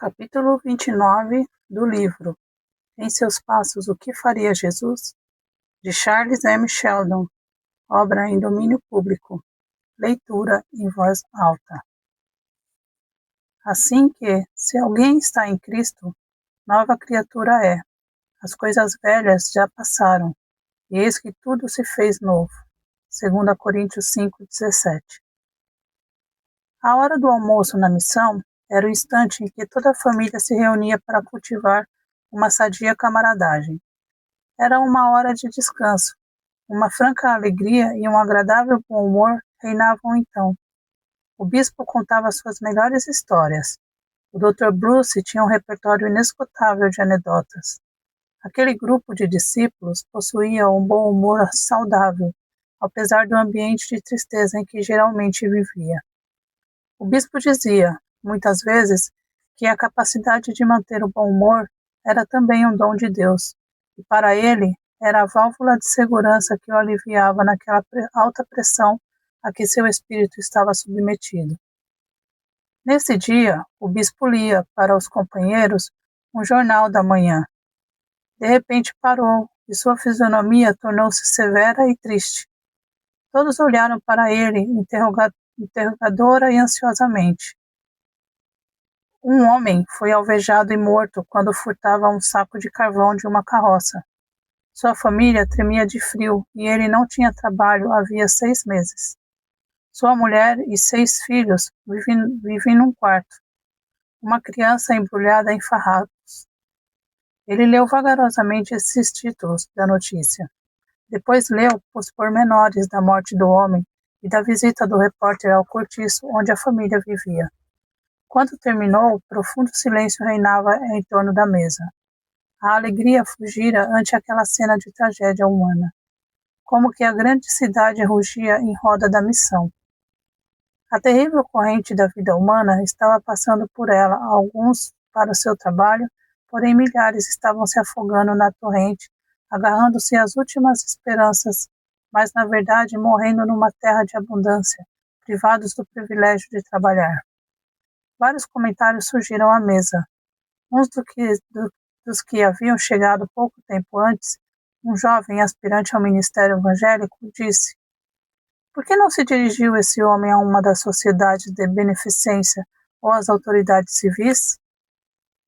Capítulo 29 do livro Em seus passos, o que faria Jesus? De Charles M. Sheldon, obra em domínio público. Leitura em voz alta. Assim que, se alguém está em Cristo, nova criatura é. As coisas velhas já passaram, e eis que tudo se fez novo. 2 Coríntios 5:17. A hora do almoço na missão era o instante em que toda a família se reunia para cultivar uma sadia camaradagem. Era uma hora de descanso. Uma franca alegria e um agradável bom humor reinavam então. O bispo contava suas melhores histórias. O Dr. Bruce tinha um repertório inesgotável de anedotas. Aquele grupo de discípulos possuía um bom humor saudável, apesar do ambiente de tristeza em que geralmente vivia. O bispo dizia, muitas vezes, que a capacidade de manter o bom humor era também um dom de Deus, e para ele era a válvula de segurança que o aliviava naquela alta pressão a que seu espírito estava submetido. Nesse dia, o bispo lia para os companheiros um jornal da manhã. De repente parou, e sua fisionomia tornou-se severa e triste. Todos olharam para ele, interrogadora e ansiosamente. Um homem foi alvejado e morto quando furtava um saco de carvão de uma carroça. Sua família tremia de frio e ele não tinha trabalho havia 6 meses. Sua mulher e 6 filhos vivem num quarto. Uma criança embrulhada em farrapos. Ele leu vagarosamente esses títulos da notícia. Depois leu os pormenores da morte do homem e da visita do repórter ao cortiço onde a família vivia. Quando terminou, profundo silêncio reinava em torno da mesa. A alegria fugira ante aquela cena de tragédia humana, como que a grande cidade rugia em roda da missão. A terrível corrente da vida humana estava passando por ela, alguns para o seu trabalho, porém milhares estavam se afogando na torrente, agarrando-se às últimas esperanças, mas na verdade morrendo numa terra de abundância, privados do privilégio de trabalhar. Vários comentários surgiram à mesa. Uns dos que haviam chegado pouco tempo antes, um jovem aspirante ao ministério evangélico, disse: por que não se dirigiu esse homem a uma das sociedades de beneficência ou às autoridades civis?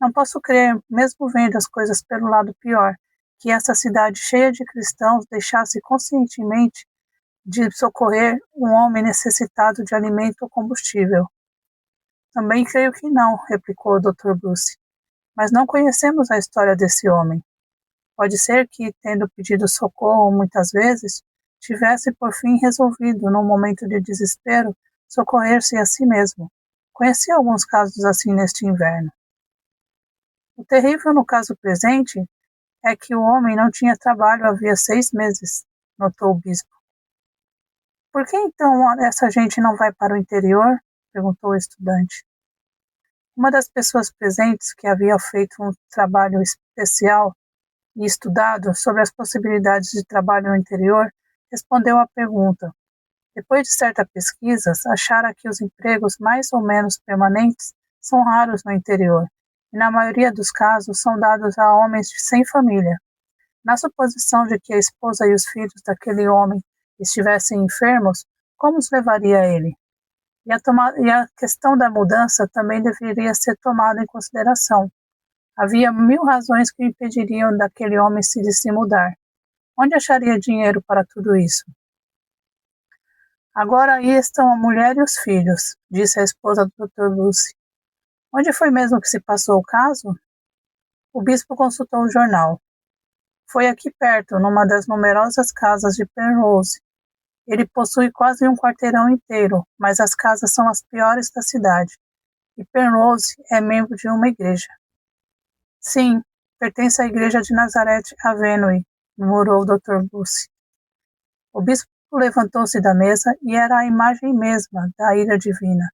Não posso crer, mesmo vendo as coisas pelo lado pior, que essa cidade cheia de cristãos deixasse conscientemente de socorrer um homem necessitado de alimento ou combustível. Também creio que não, replicou o Dr. Bruce, mas não conhecemos a história desse homem. Pode ser que, tendo pedido socorro muitas vezes, tivesse por fim resolvido, num momento de desespero, socorrer-se a si mesmo. Conheci alguns casos assim neste inverno. O terrível no caso presente é que o homem não tinha trabalho havia 6 meses, notou o bispo. Por que então essa gente não vai para o interior? Perguntou o estudante. Uma das pessoas presentes, que havia feito um trabalho especial e estudado sobre as possibilidades de trabalho no interior, respondeu à pergunta. Depois de certa pesquisa, achara que os empregos mais ou menos permanentes são raros no interior, e na maioria dos casos são dados a homens sem família. Na suposição de que a esposa e os filhos daquele homem estivessem enfermos, como os levaria ele? E a questão da mudança também deveria ser tomada em consideração. Havia 1000 razões que impediriam daquele homem se mudar. Onde acharia dinheiro para tudo isso? Agora aí estão a mulher e os filhos, disse a esposa do Dr. Bruce. Onde foi mesmo que se passou o caso? O bispo consultou o jornal. Foi aqui perto, numa das numerosas casas de Penrose. Ele possui quase um quarteirão inteiro, mas as casas são as piores da cidade. E Penrose é membro de uma igreja. Sim, pertence à igreja de Nazareth Avenue, murmurou o Dr. Bruce. O bispo levantou-se da mesa e era a imagem mesma da ira divina.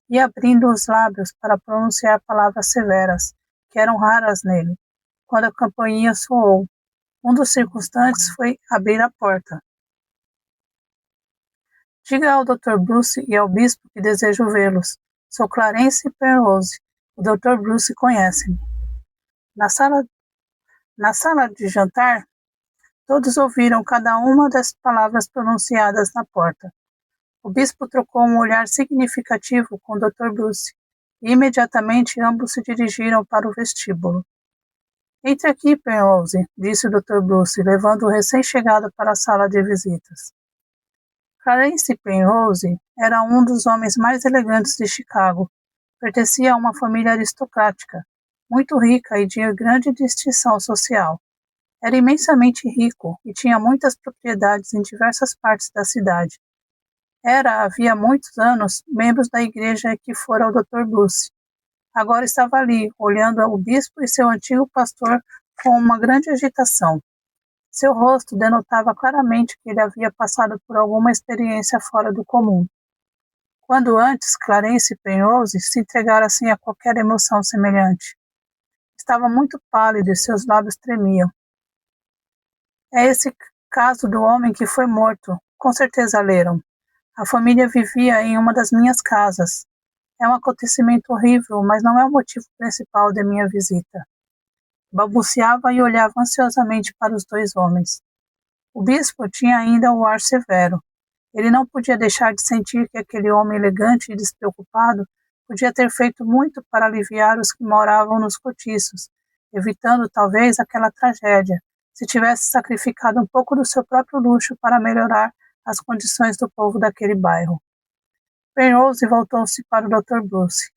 E abrindo os lábios para pronunciar palavras severas, que eram raras nele, quando a campainha soou. Um dos circunstantes foi abrir a porta. Diga ao Dr. Bruce e ao bispo que desejo vê-los. Sou Clarence Penrose, O Dr. Bruce conhece-me. Na sala de jantar, todos ouviram cada uma das palavras pronunciadas na porta. O bispo trocou um olhar significativo com o Dr. Bruce, e imediatamente ambos se dirigiram para o vestíbulo. Entre aqui, Penrose, disse o Dr. Bruce, levando o recém-chegado para a sala de visitas. Clarence Penrose era um dos homens mais elegantes de Chicago. Pertencia a uma família aristocrática, muito rica e de grande distinção social. Era imensamente rico e tinha muitas propriedades em diversas partes da cidade. Havia muitos anos, membro da igreja que fora o Dr. Bruce. Agora estava ali, olhando o bispo e seu antigo pastor com uma grande agitação. Seu rosto denotava claramente que ele havia passado por alguma experiência fora do comum. Quando antes, Clarence Penrose se entregara assim a qualquer emoção semelhante. Estava muito pálido e seus lábios tremiam. É esse caso do homem que foi morto. Com certeza leram. A família vivia em uma das minhas casas. É um acontecimento horrível, mas não é o motivo principal de minha visita. Balbuciava e olhava ansiosamente para os dois homens. O bispo tinha ainda o ar severo. Ele não podia deixar de sentir que aquele homem elegante e despreocupado podia ter feito muito para aliviar os que moravam nos cortiços, evitando talvez aquela tragédia, se tivesse sacrificado um pouco do seu próprio luxo para melhorar as condições do povo daquele bairro. Penrose voltou-se para o Dr. Bruce.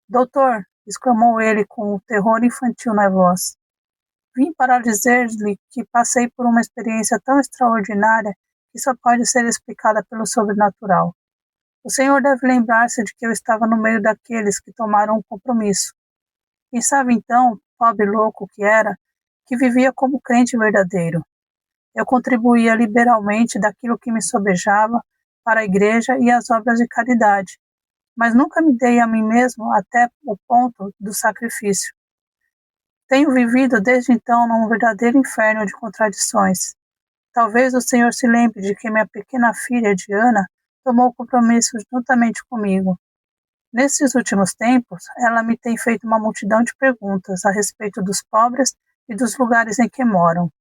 Doutor, exclamou ele com o terror infantil na voz. Vim para dizer-lhe que passei por uma experiência tão extraordinária que só pode ser explicada pelo sobrenatural. O senhor deve lembrar-se de que eu estava no meio daqueles que tomaram um compromisso. Pensava então, pobre louco que era, que vivia como crente verdadeiro. Eu contribuía liberalmente daquilo que me sobejava para a igreja e as obras de caridade, mas nunca me dei a mim mesmo até o ponto do sacrifício. Tenho vivido desde então num verdadeiro inferno de contradições. Talvez o senhor se lembre de que minha pequena filha, Diana, tomou compromisso juntamente comigo. Nesses últimos tempos, ela me tem feito uma multidão de perguntas a respeito dos pobres e dos lugares em que moram.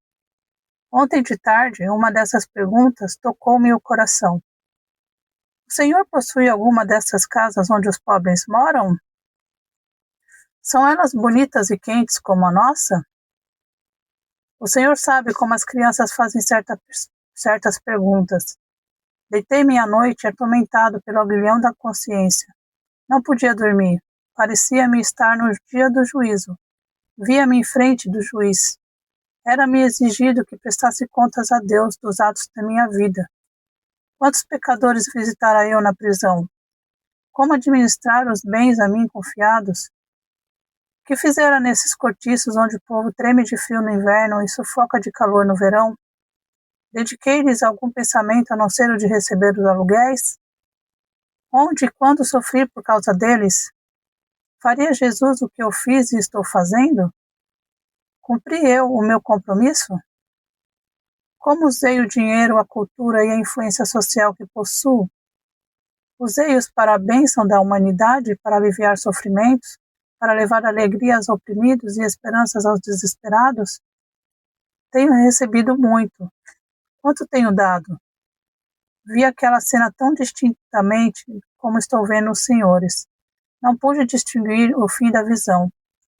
Ontem de tarde, uma dessas perguntas tocou-me o coração. O senhor possui alguma dessas casas onde os pobres moram? São elas bonitas e quentes como a nossa? O senhor sabe como as crianças fazem certas perguntas. Deitei-me à noite atormentado pelo aguilhão da consciência. Não podia dormir. Parecia-me estar no dia do juízo. Via-me em frente do juiz. Era-me exigido que prestasse contas a Deus dos atos da minha vida. Quantos pecadores visitara eu na prisão? Como administrar os bens a mim confiados? Que fizera nesses cortiços onde o povo treme de frio no inverno e sufoca de calor no verão? Dediquei-lhes algum pensamento a não ser o de receber os aluguéis? Onde e quando sofri por causa deles? Faria Jesus o que eu fiz e estou fazendo? Cumpri eu o meu compromisso? Como usei o dinheiro, a cultura e a influência social que possuo? Usei-os para a bênção da humanidade, para aliviar sofrimentos, para levar alegria aos oprimidos e esperanças aos desesperados? Tenho recebido muito. Quanto tenho dado? Vi aquela cena tão distintamente como estou vendo os senhores. Não pude distinguir o fim da visão.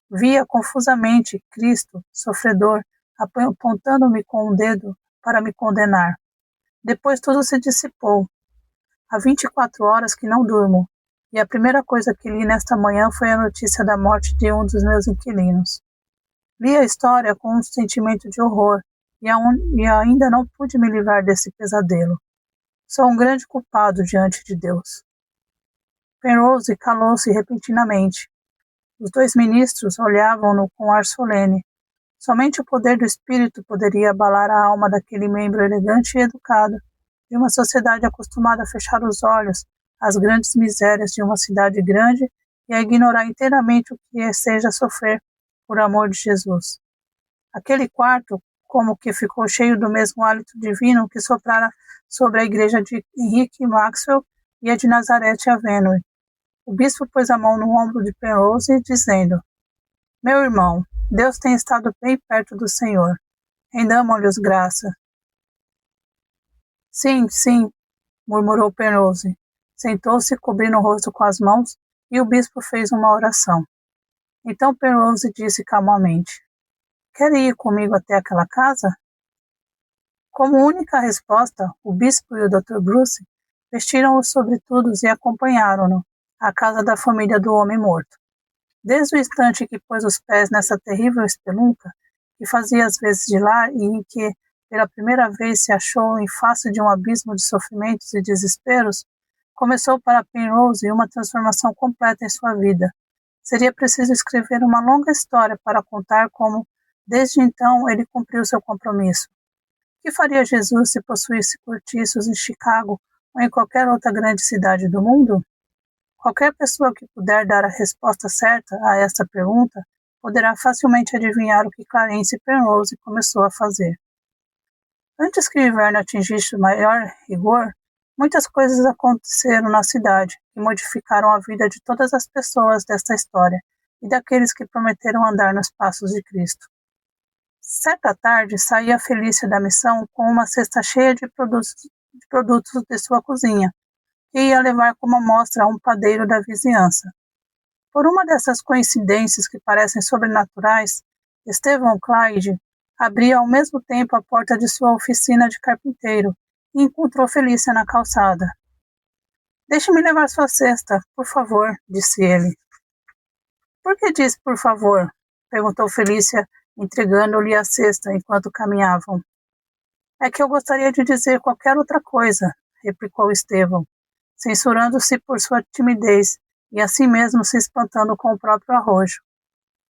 Via confusamente Cristo, sofredor, apontando-me com um dedo para me condenar. Depois tudo se dissipou. Há 24 horas que não durmo, e a primeira coisa que li nesta manhã foi a notícia da morte de um dos meus inquilinos. Li a história com um sentimento de horror, e ainda não pude me livrar desse pesadelo. Sou um grande culpado diante de Deus. Penrose calou-se repentinamente. Os dois ministros olhavam-no com ar solene. Somente o poder do espírito poderia abalar a alma daquele membro elegante e educado, de uma sociedade acostumada a fechar os olhos às grandes misérias de uma cidade grande e a ignorar inteiramente o que seja sofrer por amor de Jesus. Aquele quarto, como que ficou cheio do mesmo hálito divino que soprara sobre a igreja de Henrique Maxwell e a de Nazareth Avenue. O bispo pôs a mão no ombro de Penrose, dizendo: Meu irmão, Deus tem estado bem perto do Senhor. Rendamos-lhes graça. Sim, sim, murmurou Penrose. Sentou-se, cobrindo o rosto com as mãos, e o bispo fez uma oração. Então Penrose disse calmamente: Quer ir comigo até aquela casa? Como única resposta, o bispo e o Dr. Bruce vestiram os sobretudos e acompanharam-no à casa da família do homem morto. Desde o instante que pôs os pés nessa terrível espelunca, que fazia às vezes de lar e em que pela primeira vez se achou em face de um abismo de sofrimentos e desesperos, começou para Penrose uma transformação completa em sua vida. Seria preciso escrever uma longa história para contar como, desde então, ele cumpriu seu compromisso. O que faria Jesus se possuísse cortiços em Chicago ou em qualquer outra grande cidade do mundo? Qualquer pessoa que puder dar a resposta certa a esta pergunta poderá facilmente adivinhar o que Clarence Penrose começou a fazer. Antes que o inverno atingisse o maior rigor, muitas coisas aconteceram na cidade que modificaram a vida de todas as pessoas desta história e daqueles que prometeram andar nos passos de Cristo. Certa tarde, saía Felícia da missão com uma cesta cheia de produtos de sua cozinha, que ia levar como amostra a um padeiro da vizinhança. Por uma dessas coincidências que parecem sobrenaturais, Stephen Clyde abria ao mesmo tempo a porta de sua oficina de carpinteiro e encontrou Felícia na calçada. Deixe-me levar sua cesta, por favor, disse ele. Por que diz por favor? Perguntou Felícia, entregando-lhe a cesta enquanto caminhavam. É que eu gostaria de dizer qualquer outra coisa, replicou Estevão, censurando-se por sua timidez e assim mesmo se espantando com o próprio arrojo.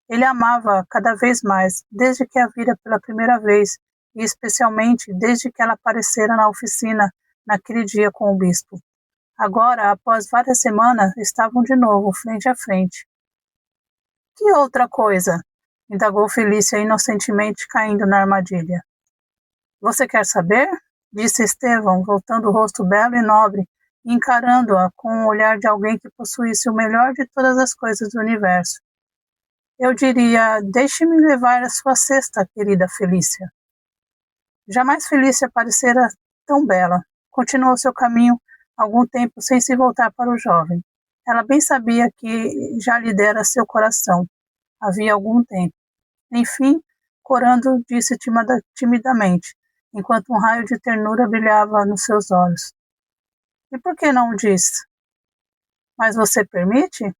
Ele amava-a cada vez mais, desde que a vira pela primeira vez, e especialmente desde que ela aparecera na oficina naquele dia com o bispo. Agora, após várias semanas, estavam de novo, frente a frente. Que outra coisa? Indagou Felícia inocentemente, caindo na armadilha. Você quer saber? Disse Estevão, voltando o rosto belo e nobre, e encarando-a com o olhar de alguém que possuísse o melhor de todas as coisas do universo. Eu diria, deixe-me levar a sua cesta, querida Felícia. Jamais Felícia parecera tão bela. Continuou seu caminho algum tempo sem se voltar para o jovem. Ela bem sabia que já lhe dera seu coração, havia algum tempo. Enfim, corando, disse timidamente, enquanto um raio de ternura brilhava nos seus olhos. E por que não o disse? Mas você permite?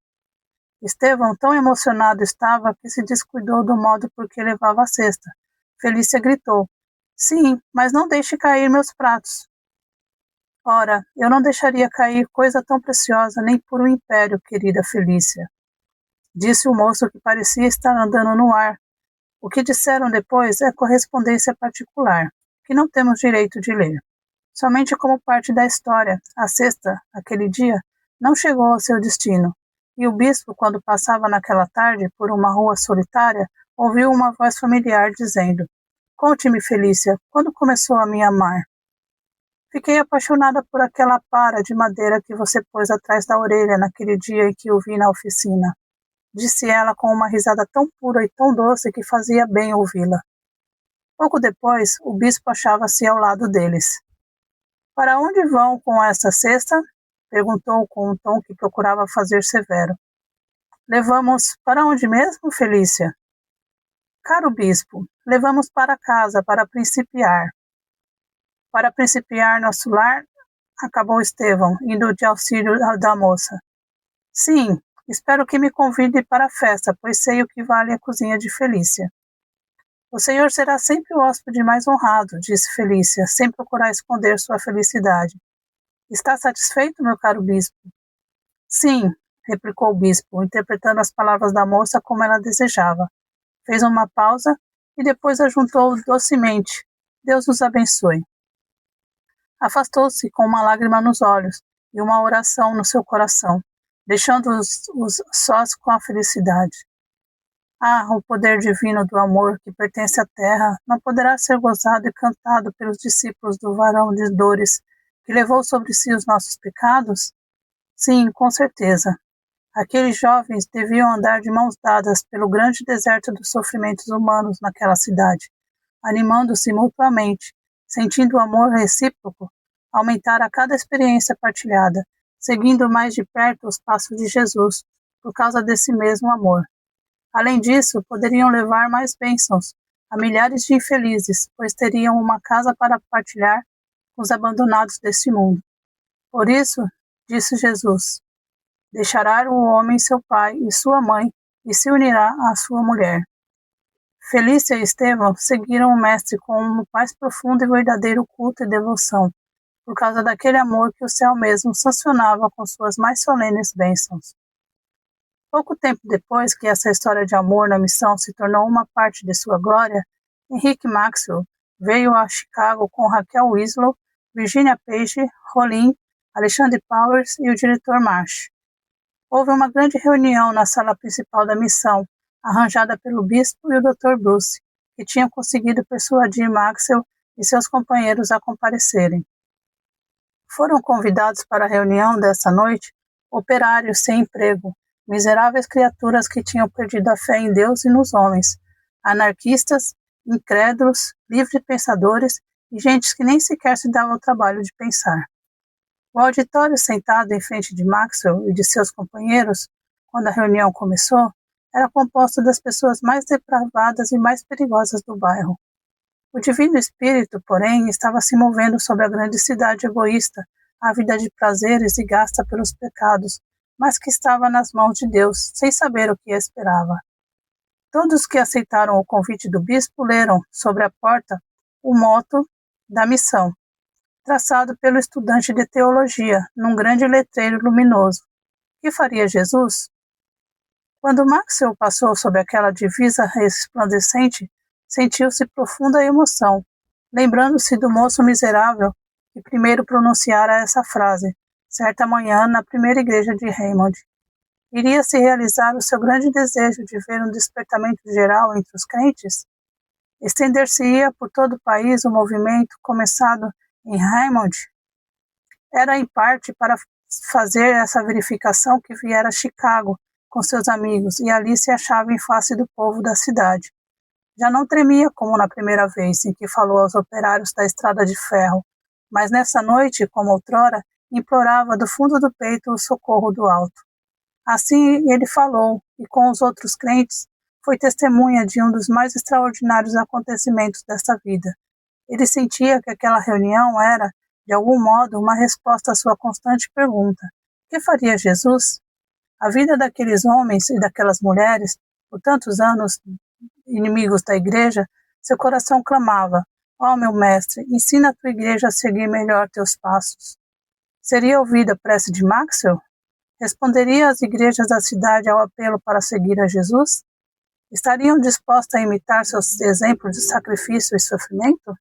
Estevão tão emocionado estava que se descuidou do modo por que levava a cesta. Felícia gritou. Sim, mas não deixe cair meus pratos. Ora, eu não deixaria cair coisa tão preciosa nem por um império, querida Felícia. Disse o moço que parecia estar andando no ar. O que disseram depois é correspondência particular, que não temos direito de ler. Somente como parte da história, a cesta, aquele dia, não chegou ao seu destino, e o bispo, quando passava naquela tarde por uma rua solitária, ouviu uma voz familiar dizendo: Conte-me, Felícia, quando começou a me amar? Fiquei apaixonada por aquela para de madeira que você pôs atrás da orelha naquele dia em que o vi na oficina, disse ela com uma risada tão pura e tão doce que fazia bem ouvi-la. Pouco depois, o bispo achava-se ao lado deles. Para onde vão com essa cesta? Perguntou com um tom que procurava fazer severo. Levamos para onde mesmo, Felícia? Caro bispo, levamos para casa para principiar. Para principiar nosso lar, acabou Estevão, indo de auxílio da moça. Sim, espero que me convide para a festa, pois sei o que vale a cozinha de Felícia. O senhor será sempre o hóspede mais honrado, disse Felícia, sem procurar esconder sua felicidade. Está satisfeito, meu caro bispo? Sim, replicou o bispo, interpretando as palavras da moça como ela desejava. Fez uma pausa e depois ajuntou docemente. Deus nos abençoe. Afastou-se com uma lágrima nos olhos e uma oração no seu coração, deixando-os sós com a felicidade. Ah, o poder divino do amor que pertence à terra não poderá ser gozado e cantado pelos discípulos do varão de dores que levou sobre si os nossos pecados? Sim, com certeza. Aqueles jovens deviam andar de mãos dadas pelo grande deserto dos sofrimentos humanos naquela cidade, animando-se mutuamente, sentindo o amor recíproco aumentar a cada experiência partilhada, seguindo mais de perto os passos de Jesus, por causa desse mesmo amor. Além disso, poderiam levar mais bênçãos a milhares de infelizes, pois teriam uma casa para partilhar com os abandonados deste mundo. Por isso, disse Jesus, deixará o homem seu pai e sua mãe e se unirá à sua mulher. Felícia e Estevão seguiram o Mestre com um mais profundo e verdadeiro culto e devoção, por causa daquele amor que o céu mesmo sancionava com suas mais solenes bênçãos. Pouco tempo depois que essa história de amor na missão se tornou uma parte de sua glória, Henrique Maxwell veio a Chicago com Raquel Winslow, Virginia Page, Rollin, Alexandre Powers e o diretor Marsh. Houve uma grande reunião na sala principal da missão, arranjada pelo bispo e o Dr. Bruce, que tinham conseguido persuadir Maxwell e seus companheiros a comparecerem. Foram convidados para a reunião dessa noite operários sem emprego, miseráveis criaturas que tinham perdido a fé em Deus e nos homens, anarquistas, incrédulos, livres pensadores e gente que nem sequer se dava o trabalho de pensar. O auditório sentado em frente de Maxwell e de seus companheiros, quando a reunião começou, era composto das pessoas mais depravadas e mais perigosas do bairro. O Divino Espírito, porém, estava se movendo sobre a grande cidade egoísta, ávida de prazeres e gasta pelos pecados, mas que estava nas mãos de Deus, sem saber o que esperava. Todos que aceitaram o convite do bispo leram, sobre a porta, o motto da missão, traçado pelo estudante de teologia, num grande letreiro luminoso. Que faria Jesus? Quando Maxwell passou sob aquela divisa resplandecente, sentiu-se profunda emoção, lembrando-se do moço miserável que primeiro pronunciara essa frase, certa manhã na primeira igreja de Raymond. Iria se realizar o seu grande desejo de ver um despertamento geral entre os crentes? Estender-se-ia por todo o país o movimento começado em Raymond? Era em parte para fazer essa verificação que viera a Chicago com seus amigos e ali se achava em face do povo da cidade. Já não tremia como na primeira vez em que falou aos operários da estrada de ferro, mas nessa noite, como outrora, implorava do fundo do peito o socorro do alto. Assim ele falou, e com os outros crentes, foi testemunha de um dos mais extraordinários acontecimentos desta vida. Ele sentia que aquela reunião era, de algum modo, uma resposta à sua constante pergunta: que faria Jesus? A vida daqueles homens e daquelas mulheres, por tantos anos inimigos da igreja, seu coração clamava: ó meu mestre, ensina a tua igreja a seguir melhor teus passos. Seria ouvida a prece de Maxwell? Responderia as igrejas da cidade ao apelo para seguir a Jesus? Estariam dispostas a imitar seus exemplos de sacrifício e sofrimento?